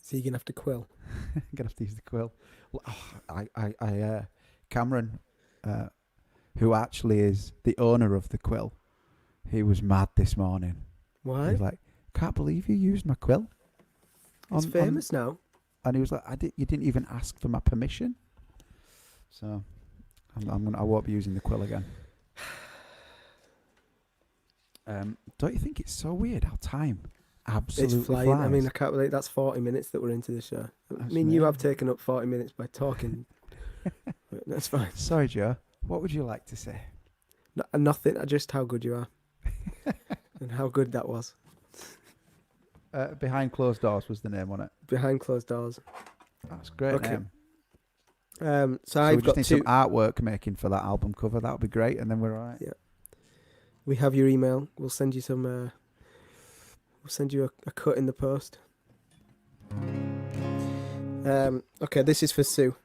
So you're gonna have to quill. I'm gonna have to use the quill. Cameron, who actually is the owner of the quill, he was mad this morning. He Why? was like, "Can't believe you used my quill." It's famous now. And he was like, "You didn't even ask for my permission." So, I won't be using the quill again. Don't you think it's so weird how time absolutely It's flying. flies? I mean, I can't believe that's 40 minutes that we're into the show. I That's mean, you have amazing. taken up 40 minutes by talking. But that's fine. Sorry, Joe. What would you like to say? Nothing. Just how good you are. And how good that was. Behind Closed Doors was the name on it. Behind closed doors. That's a great Okay. name. So So I've we just got need two. some artwork making for that album cover. That would be great, and then we're all right. Yeah. We have your email. We'll send you some. We'll send you a cut in the post. Okay, this is for Sue.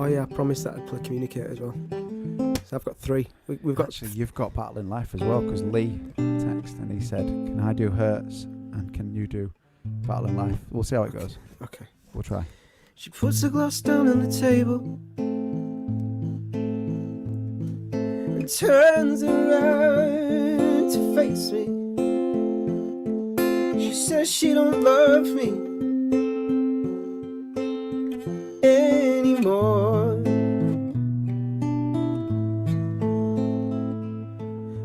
Oh yeah, I promised that I'd play Communicate as well. So I've got 3. We've got. Actually, you've got Battle in Life as well, because Lee texted and he said, "Can I do Hurts and can you do Battle in Life?" We'll see how it goes. Okay. We'll try. She puts the glass down on the table and turns around to face me. She says she don't love me anymore.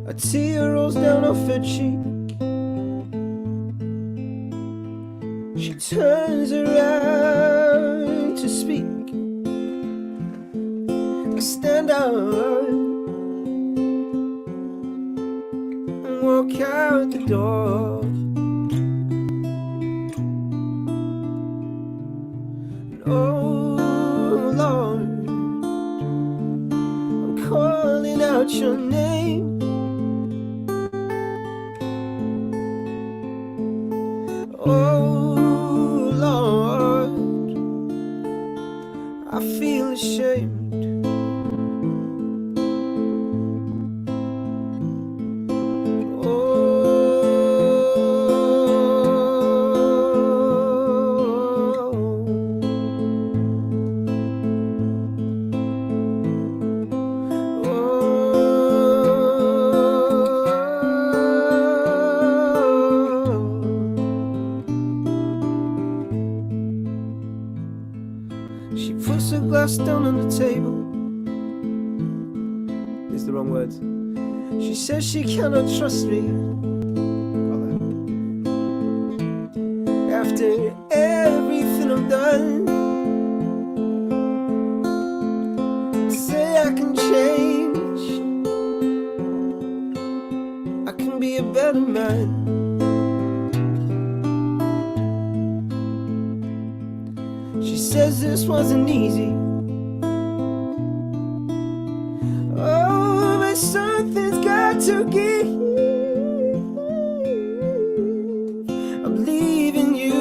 A tear rolls down off her cheek. She turns around to speak. I stand out and walk out the door. And oh Lord, I'm calling out your name. Oh Lord, I feel ashamed. She puts her glass down on the table. It's the wrong words. She says she cannot trust me after everything I've done. Say I can change, I can be a better man. She says this wasn't easy. Oh, but something's got to give. I'm leaving you,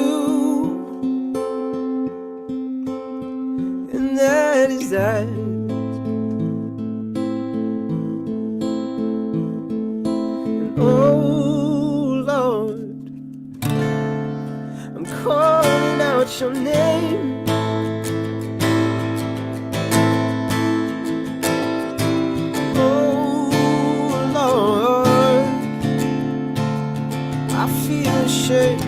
and that is that. And oh Lord, I'm calling out your name. Oh Lord, I feel ashamed.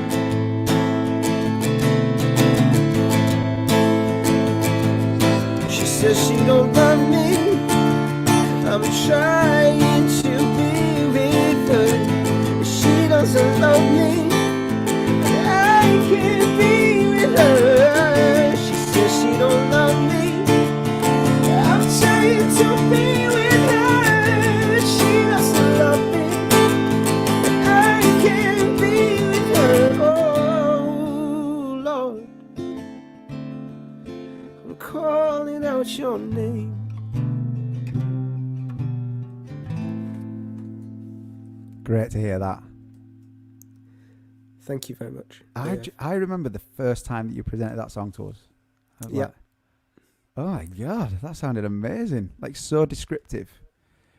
She says she don't love me. I'm trying to be with her. She doesn't love me, and I can't be with her. She says she don't love me. I'm trying to be with her. She doesn't love me, and I can't be with her. Oh Lord, I'm calling out your name. great to hear that. Thank you very much. I remember the first time that you presented that song to us. I was Yeah. like, oh my God, that sounded amazing. Like, so descriptive.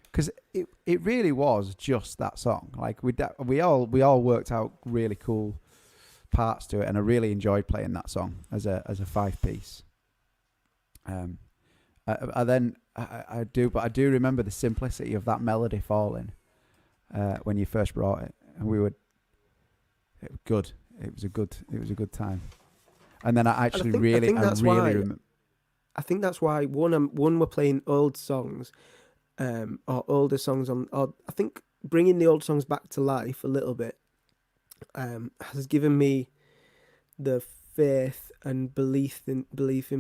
Because it really was just that song. Like, we all worked out really cool parts to it, and I really enjoyed playing that song as a 5-piece. I do remember the simplicity of that melody falling when you first brought it, and it was good. It was a good time. And then I really remember. I think that's why one we're playing old songs, or older songs or I think bringing the old songs back to life a little bit, has given me the faith and belief in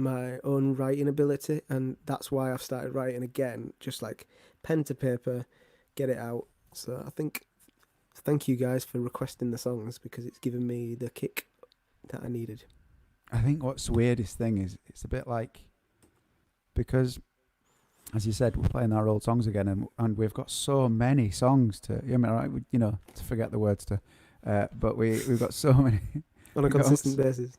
my own writing ability, and that's why I've started writing again, just like pen to paper, get it out. So I think thank you guys for requesting the songs, because it's given me the kick that I needed. I think what's the weirdest thing is it's a bit like, because as you said, we're playing our old songs again, and we've got so many songs to, to forget the words to, but we've got so many on a consistent basis.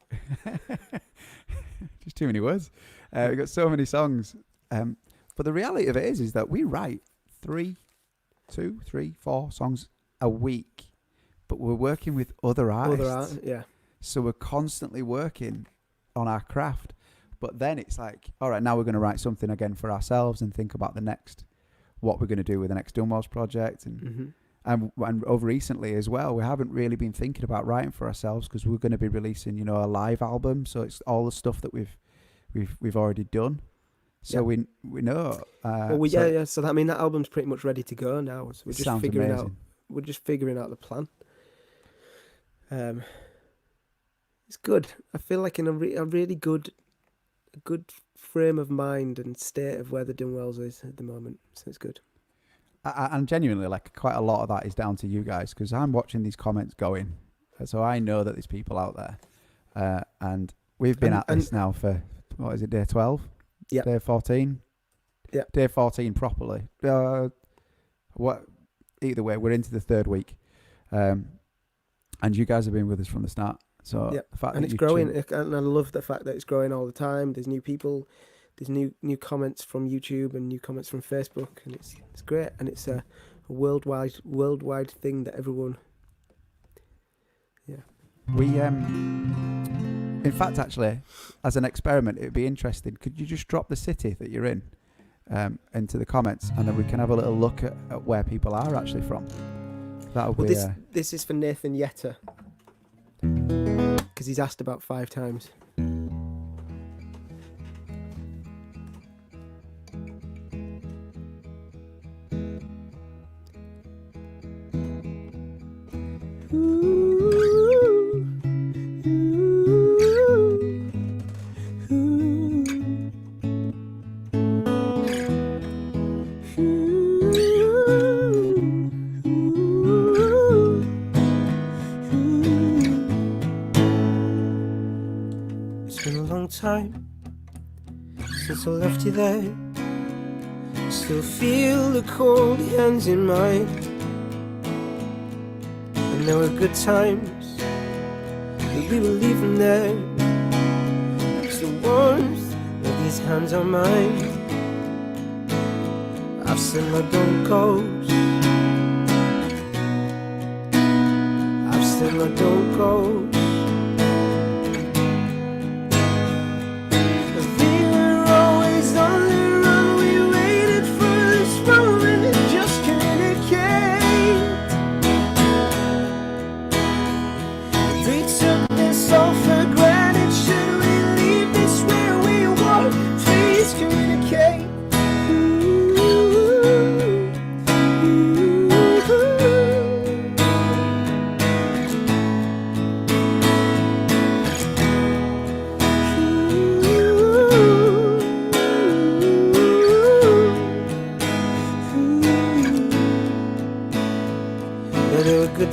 Just too many words. We've got so many songs, but the reality of it is that we write 3, 4 songs a week, but we're working with other artists. Yeah. So we're constantly working on our craft. But then it's like, all right, now we're going to write something again for ourselves and think about what we're going to do with the next Dunwells project. And over recently as well, we haven't really been thinking about writing for ourselves, because we're going to be releasing, a live album. So it's all the stuff that we've already done. So we know. So that that album's pretty much ready to go now. So we're just figuring amazing. out. We're just figuring out the plan. It's good. I feel like in a really good frame of mind and state of where the Dunwells is at the moment. So it's good. And genuinely, like, quite a lot of that is down to you guys, because I'm watching these comments going. So I know that there's people out there. And we've been at this now for, what is it, day 12? Yeah. Day 14? Yeah. Day 14 properly. Either way, we're into the third week. And you guys have been with us from the start. So the fact and that it's growing, and I love the fact that it's growing all the time. There's new people, there's new comments from YouTube and new comments from Facebook, and it's great, and it's a worldwide thing that everyone. Yeah. We in fact, actually, as an experiment, it'd be interesting. Could you just drop the city that you're in into the comments, and then we can have a little look at where people are actually from. That'll be. This is for Nathan Yetter, because he's asked about 5 times. Time since I left you there, I still feel the cold hands in mine, and there were good times that we were leaving there. It's the warmth of these hands on mine. I've said my don't goes, I've said my don't goes.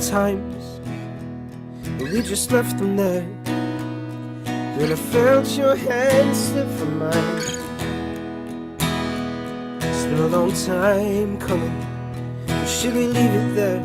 Times, but we just left them there. When I felt your hand slip from mine, it's been a long time coming. Should we leave it there?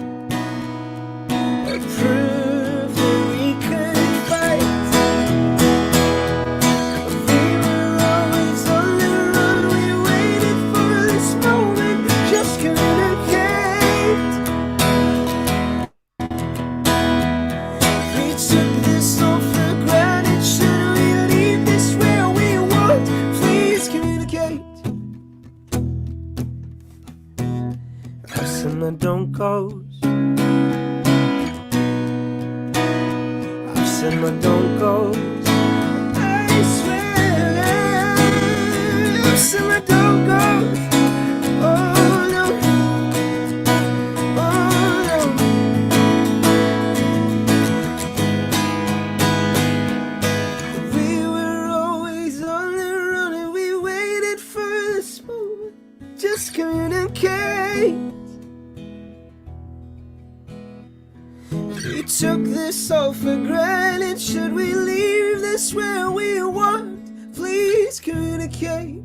Simmer, don't go. I swear, simmer, don't go. Oh no, oh no. We were always on the run and we waited for this moment. Just communicate. We took this all for granted. Should we leave this where we want? Please communicate.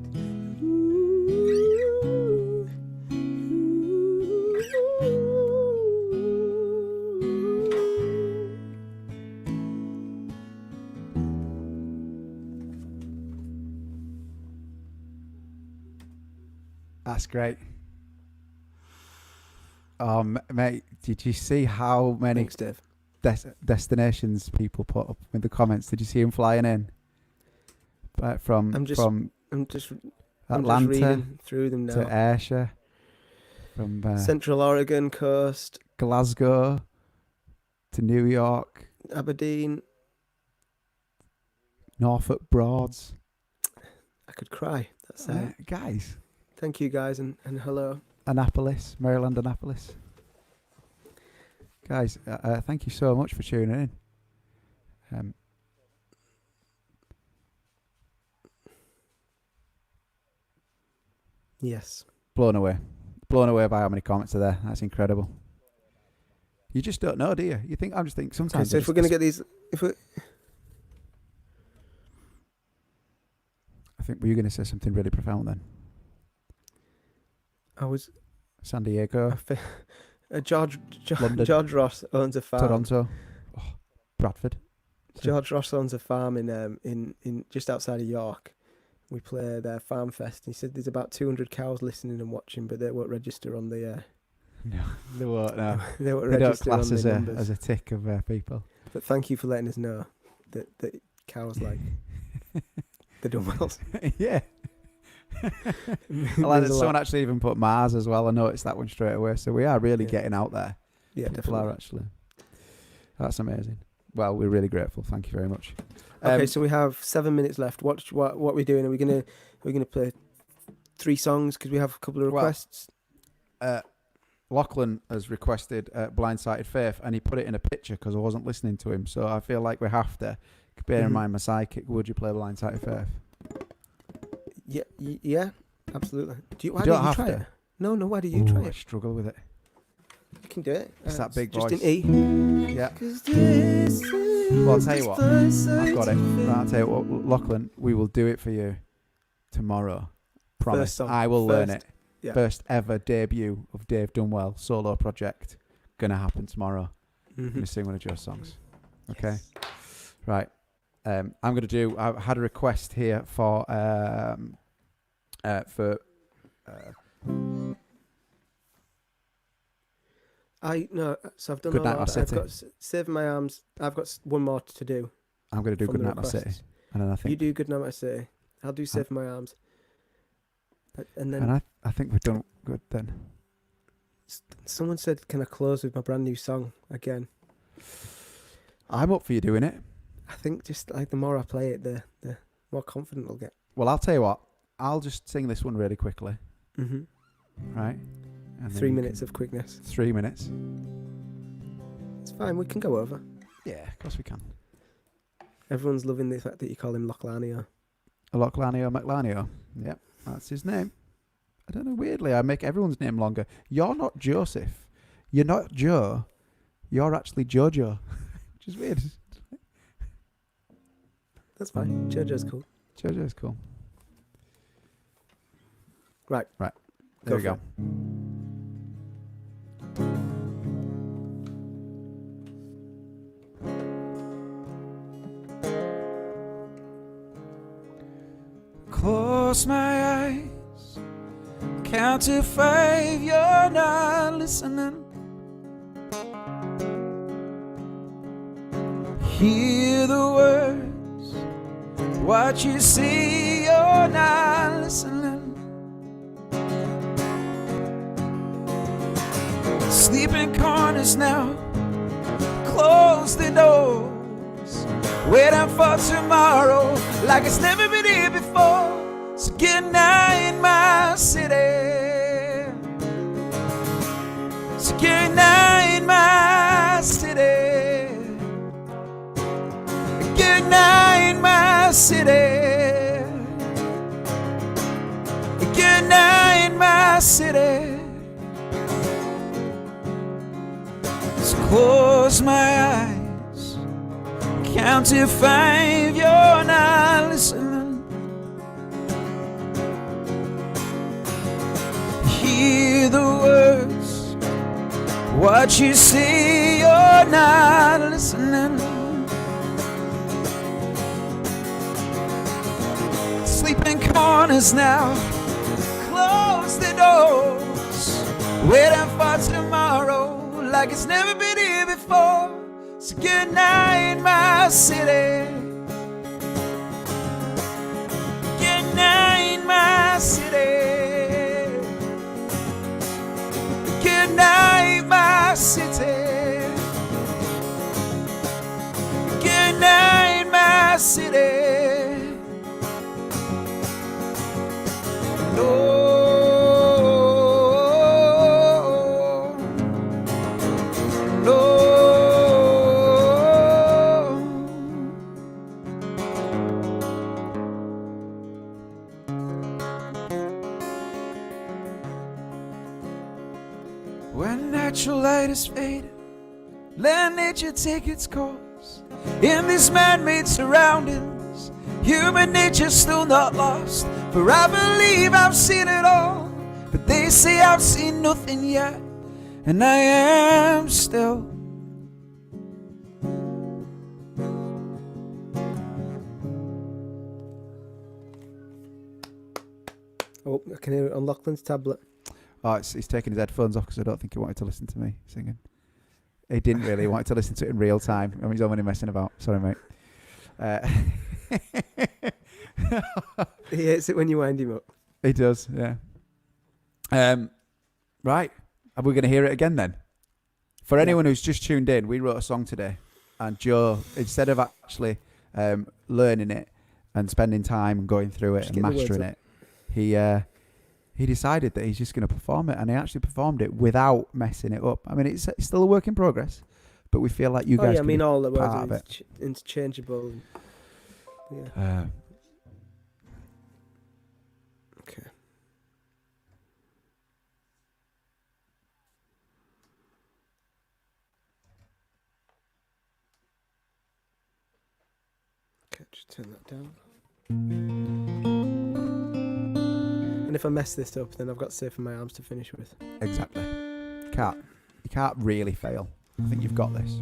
That's great. Mate, did you see how many Thanks, Dave. destinations people put up in the comments? Did you see him flying in? From I'm just Atlanta reading through them now. to Ayrshire, from Central Oregon coast, Glasgow to New York, Aberdeen. Norfolk Broads. I could cry. That's it. Guys, Thank you, guys, and hello. Annapolis, Maryland, Annapolis. Guys, thank you so much for tuning in. Yes. Blown away by how many comments are there. That's incredible. You just don't know, do you? You think I'm just thinking sometimes. Okay, so if we're gonna get these, I think were you going to say something really profound then? I was San Diego, George London, George Ross owns a farm. Toronto, Bradford. George Ross owns a farm in just outside of York. We play their farm fest. He said there's about 200 cows listening and watching, but they won't register on the. No, they won't. No, they won't they don't register class on the as numbers. a tick of people. But thank you for letting us know that cows like the Dunwells. Yeah. Well, someone actually even put Mars as well. I noticed that one straight away. So we are really getting out there. Yeah, People definitely. are actually. That's amazing. Well, we're really grateful. Thank you very much. Okay, so we have 7 minutes left. What we're doing? Are we gonna play 3 songs because we have a couple of requests? Lachlan has requested Blindsided Faith, and he put it in a picture because I wasn't listening to him. So I feel like we have to bear in mind my sidekick. Would you play Blindsided Faith? Yeah, absolutely. Why don't don't you have try to. it? No, why do you try I it? struggle with it. You can do it. It's that big just voice. in E. Yeah. Well, I'll tell you what. I've got it. Right, I'll tell you what, Lachlan, we will do it for you tomorrow. Promise. First song. I will learn it. Yeah. First ever debut of Dave Dunwell solo project. Gonna happen tomorrow. I'm gonna sing one of Joe's songs. Okay. Yes. Right. I'm gonna do. I've had a request here for. So I've done Good all Night, My that. City. I've got Save My Arms. I've got one more to do. I'm gonna do from Good the Night, My City, requests. and then I think You do Good Night, My City. I'll do Save My Arms. And then and I think we've done good then. someone said, "Can I close with my brand new song again?" I'm up for you doing it. I think just like the more I play it, the more confident I'll get. Well, I'll tell you what. I'll just sing this one really quickly, Mm-hmm. right? And then 3 you minutes can- of quickness. 3 minutes. It's fine. We can go over. Yeah, of course we can. Everyone's loving the fact that you call him Lochlanio. Lochlanio McLanio. Yep, that's his name. I don't know, weirdly, I make everyone's name longer. You're not Joseph. You're not Joe. You're actually Jojo. Which is weird. That's fine. Jojo's cool. Jojo's cool. Right. There Go we for go. it. Close my eyes, count to 5, you're not listening. Hear the words, what you see, you're not listening. Sleep in corners now, close the doors. waiting for tomorrow like it's never been here before. So good night, my city. So good night, my city. Good night, my city. Good night, my city. So close my eyes, count to 5, you're not listening. Hear the words, what you say, you're not listening. Sleeping corners now, close the doors, waiting for tomorrow like it's never been here before. So good night, my city. Good night, my city. Good night, my city. Good night, my city. No. When natural light is faded, let nature take its course. In these man-made surroundings, human nature's still not lost. For I believe I've seen it all, but they say I've seen nothing yet, and I am still. Oh, I can hear it on Lachlan's tablet. Oh, he's taking his headphones off because I don't think he wanted to listen to me singing. He didn't really. He wanted to listen to it in real time. I mean, he's only messing about. Sorry, mate. He hates it when you wind him up. He does, yeah. Right. Are we going to hear it again then? For anyone who's just tuned in, we wrote a song today. And Joe, instead of actually learning it and spending time going through it Just and mastering it, he decided that he's just going to perform it, and he actually performed it without messing it up. I mean, it's still a work in progress, but we feel like you guys can be all the part of words are interchangeable. Yeah. Okay. Okay, just turn that down. And if I mess this up, then I've got Safe in My Arms to finish with. Exactly. You can't really fail. I think you've got this.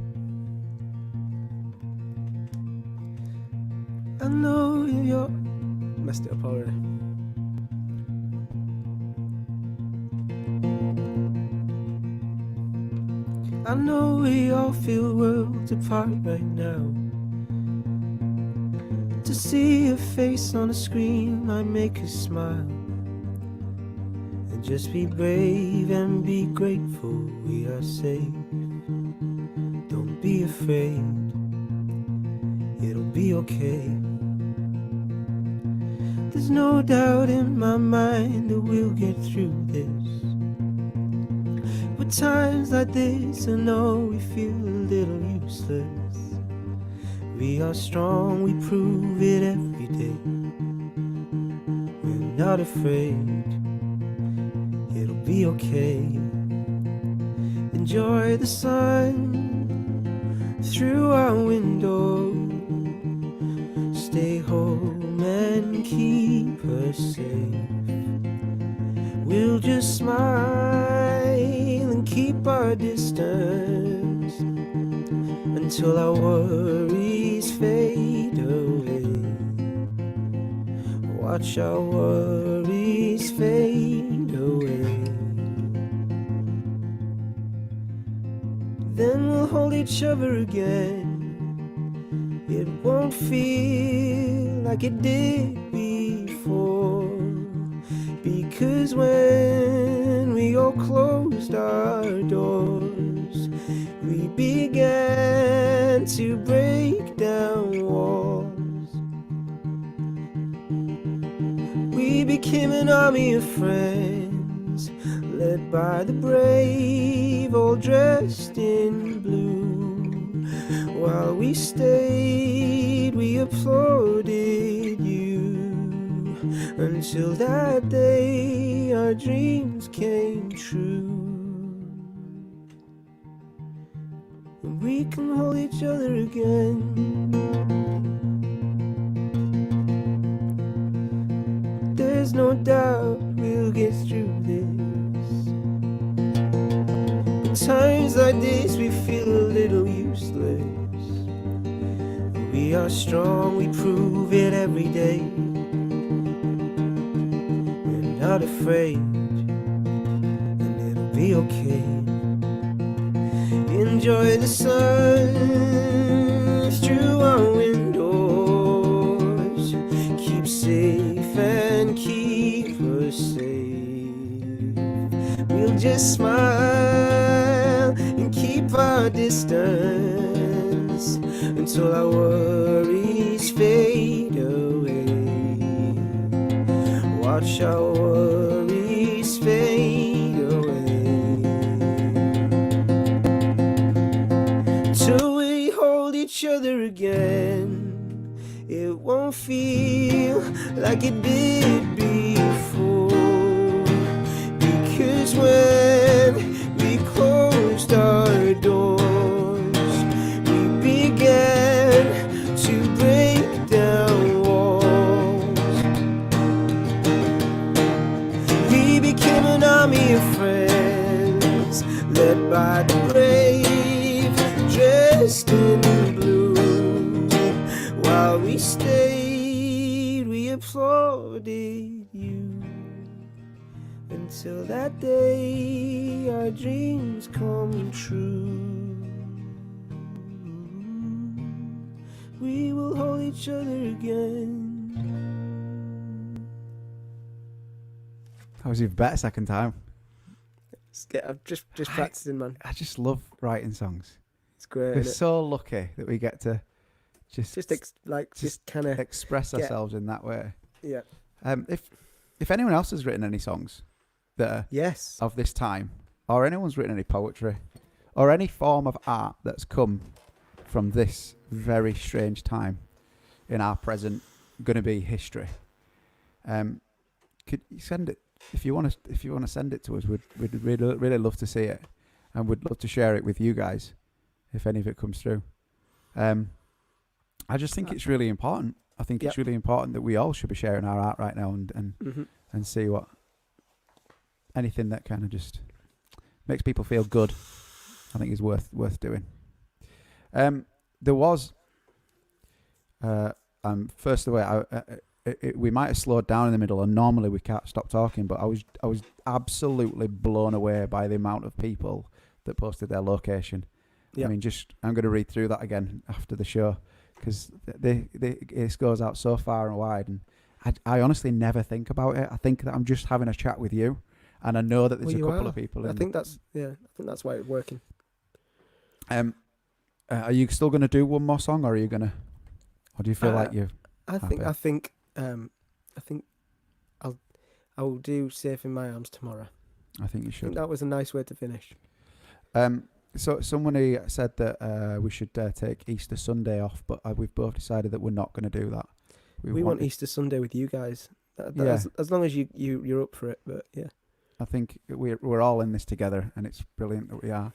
I know you're... Messed it up already. I know we all feel worlds apart right now. To see your face on a screen might make us smile. And just be brave and be grateful we are safe. Don't be afraid, it'll be okay. There's no doubt in my mind that we'll get through this. But times like this, I know we feel a little useless. We are strong, we prove it every day. We're not afraid, it'll be okay. Enjoy the sun through our window. Stay home and keep us safe. We'll just smile and keep our distance until our worries fade away. Watch our worries fade away. Then we'll hold each other again. It won't feel like it did before, because when we all closed our doors, we began to break down walls. became an army of friends, led by the brave, all dressed in blue. While we stayed, we applauded you, until that day our dreams came true. And we can hold each other again. There's no doubt we'll get through this. In times like this we feel a little useless. We are strong, we prove it every day. We're not afraid, and it'll be okay. Enjoy the sun through our windows. Keep safe and keep us safe. We'll just smile and keep our distance until our worries fade away. Watch our worries fade away. Till we hold each other again, it won't feel like it did before. Because when we closed our doors, we began to break down walls. We became an army of friends, led by the brave, dressed in blue. While we stayed, we applauded you, until that day our dreams come true. We will hold each other again. That was even better second time. I'm just practicing, man. I just love writing songs. It's great. We're Isn't so lucky that we get to just just kind of express ourselves in that way. yeah. If anyone else has written any songs that are Yes. of this time, or anyone's written any poetry, or any form of art that's come from this very strange time in our present, going to be history, could you send it if you want to send it to us? We'd really love to see it, and we'd love to share it with you guys if any of it comes through. I just think it's really important. I think it's really important that we all should be sharing our art right now and see what anything that kind of just makes people feel good. I think is worth doing. There was first of all, we might have slowed down in the middle, and normally we can't stop talking, but I was absolutely blown away by the amount of people that posted their location. I mean, I'm going to read through that again after the show, because it goes out so far and wide, and I honestly never think about it. I think that I'm just having a chat with you, and I know that there's a couple of people. I think that's why it's working. Are you still going to do one more song, or are you going to, or do you feel like you? I think I'll do "Safe in My Arms" tomorrow. I think you should. I think that was a nice way to finish. So somebody said that we should take Easter Sunday off, but we've both decided that we're not going to do that. We want Easter Sunday with you guys. As long as you're up for it. But yeah, I think we're all in this together, and it's brilliant that we are.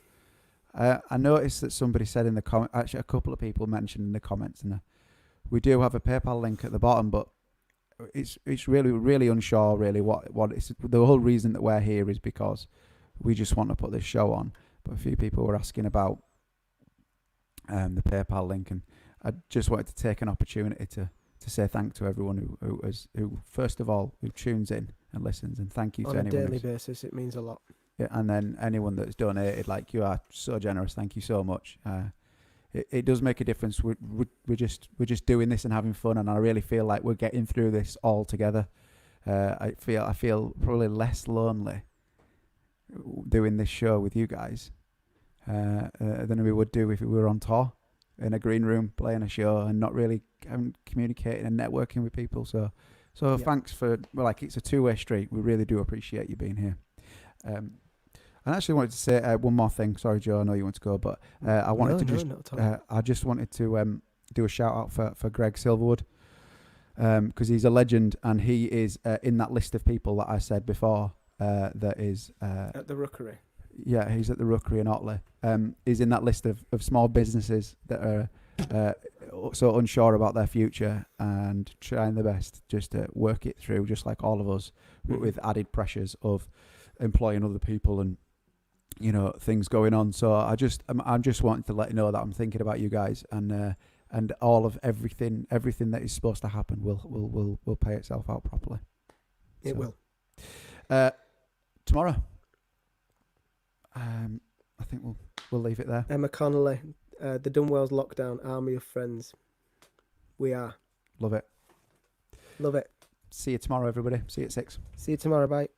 I noticed that somebody said in the comment. Actually, a couple of people mentioned in the comments, and we do have a PayPal link at the bottom, but it's really unsure really what it's. The whole reason that we're here is because we just want to put this show on. But a few people were asking about the PayPal link, and I just wanted to take an opportunity to say thank to everyone who first of all who tunes in and listens, and thank you to anyone on a daily basis. It means a lot. Yeah, and then anyone that's donated, like, you are so generous. Thank you so much. It does make a difference. We're just doing this and having fun, and I really feel like we're getting through this all together. I feel probably less lonely doing this show with you guys than we would do if we were on tour in a green room playing a show and not really communicating and networking with people. So So Yeah. thanks for it's a two-way street. We really do appreciate you being here. I actually wanted to say one more thing. Sorry, Joe, I know you want to go, but I wanted not at all. I just wanted to do a shout out for Greg Silverwood because he's a legend and he is in that list of people that I said before that is At the Rookery. Yeah, he's at the Rookery in Otley. He's in that list of small businesses that are so unsure about their future and trying their best just to work it through, just like all of us, with added pressures of employing other people and things going on. So I'm just wanting to let you know that I'm thinking about you guys and all of everything that is supposed to happen will pay itself out properly. It will. Tomorrow. I think we'll leave it there. Emma Connolly, the Dunwells Lockdown Army of Friends. We are. Love it. Love it. See you tomorrow, everybody. See you at 6. See you tomorrow. Bye.